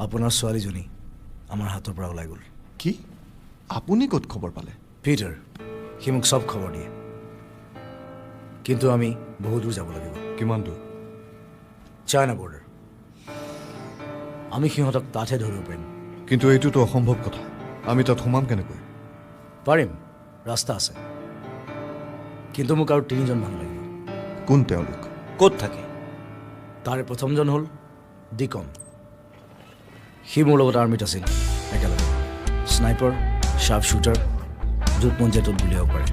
আপোনাৰ ছোৱালীজনী আমাৰ হাতৰ পৰা ওলাই গ'ল। কি? আপুনি ক'ত খবৰ পালে? পিটাৰ, সি মোক চব খবৰ দিয়ে, কিন্তু আমি বহু দূৰ যাব লাগিব। কিমান দূৰ? China border. আমি সিহঁতক তাতহে ধৰিব পাৰিম। কিন্তু এইটোতো অসম্ভৱ কথা। আমি তাত সোমাম কেনেকৈ? পাৰিম, ৰাস্তা আছে, কিন্তু মোক আৰু 3জন মানুহ লাগিব। কোন তেওঁলোক? ক'ত থাকে? তাৰে প্ৰথমজন হ'ল ডিকন। সি মোৰ লগত আৰ্মিত আছিল একেলগে। স্নাইপাৰ, শ্বাৰ্প শ্বুটাৰ, য'ত মন যায় ত'ত গুলিয়াব পাৰে।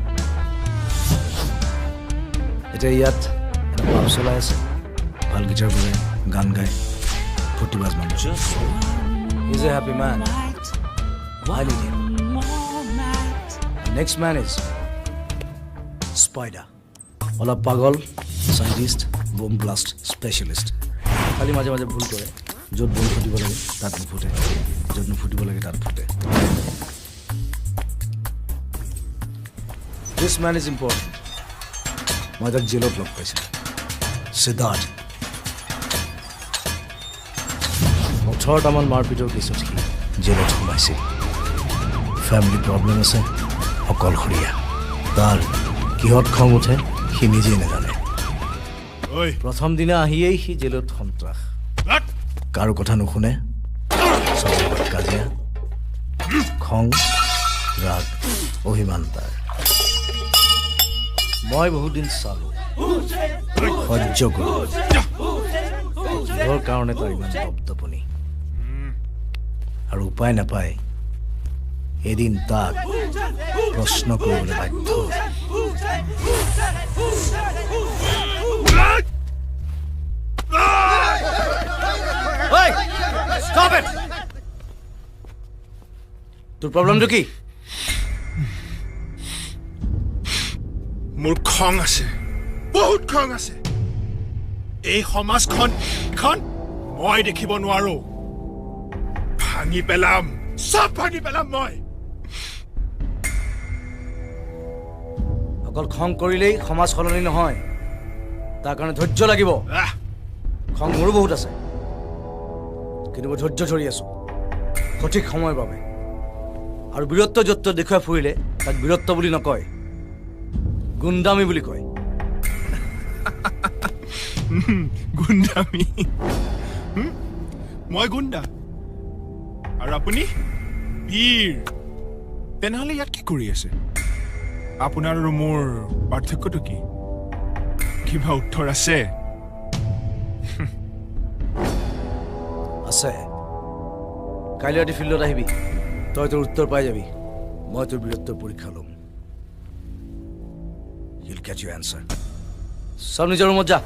এতিয়া ইয়াত এটা পাব চলাই আছে, ভাল গীটাৰ বজায়, গান গায়, ফূৰ্তিবাজ মানুহ। He's a happy man. I need him. Next man is Spider. অলপ পাগল, সাইন্টিষ্ট, বোম ব্লাষ্ট স্পেচিয়েলিষ্ট। খালি মাজে মাজে ভুল কৰে। য'ত বোম ফুটিব লাগে তাত নুফুটে, য'ত নুফুটিব লাগে তাত ফুটে। This man is important. মই তাক জেলত লগ পাইছিলোঁ। সিদ্ধাৰ্থ। 18টামান মাৰপিটৰ পিছত সি জেলত সোমাইছিল। ফেমিলি প্ৰব্লেম আছে, অকলশৰীয়া। তাৰ কিহত খং উঠে সি নিজেই নাজানে। প্ৰথম দিনা আহিয়েই সি জেলত সন্ত্ৰাস, কাৰো কথা নুশুনে, কাজিয়া, খং, ৰাগ, অভিমান তাৰ। মই বহুত দিন চালো, সহ্য কৰোঁ। কিহৰ কাৰণে তাৰ ইমান দপদপনি, আৰু উপায় নাপায় এদিন তাক প্ৰশ্ন কৰিবলৈ বাধ্য। তোৰ প্ৰব্লেমটো কি? মোৰ খং আছে, বহুত খং আছে। এই সমাজখন মই দেখিব নোৱাৰো। ভাঙি পেলাম, চব ভাঙি পেলাম মই। অকল খং কৰিলেই সমাজ সলনি নহয়, তাৰ কাৰণে ধৈৰ্য লাগিব। খং মোৰো বহুত আছে, কিন্তু মই ধৈৰ্য ধৰি আছো সঠিক সময়ৰ বাবে। আৰু বীৰত্ব যত্ব দেখুৱাই ফুৰিলে তাক বীৰত্ব বুলি নকয়, গুণ্ডামী বুলি কয়। গুণ্ডামী? মই গুণ্ডা আৰু আপুনি বীৰ। তেনেহ'লে ইয়াত কি কৰি আছে? আপোনাৰ আৰু মোৰ পাৰ্থক্যটো কি? কিবা উত্তৰ আছে? আছে। কাইলৈ ৰাতি ফিল্ডত আহিবি, তই তোৰ উত্তৰ পাই যাবি। মই তোৰ বীৰত্বৰ পৰীক্ষা ল'ম। You'll get your answer. সব নিজৰ ৰুমত যা।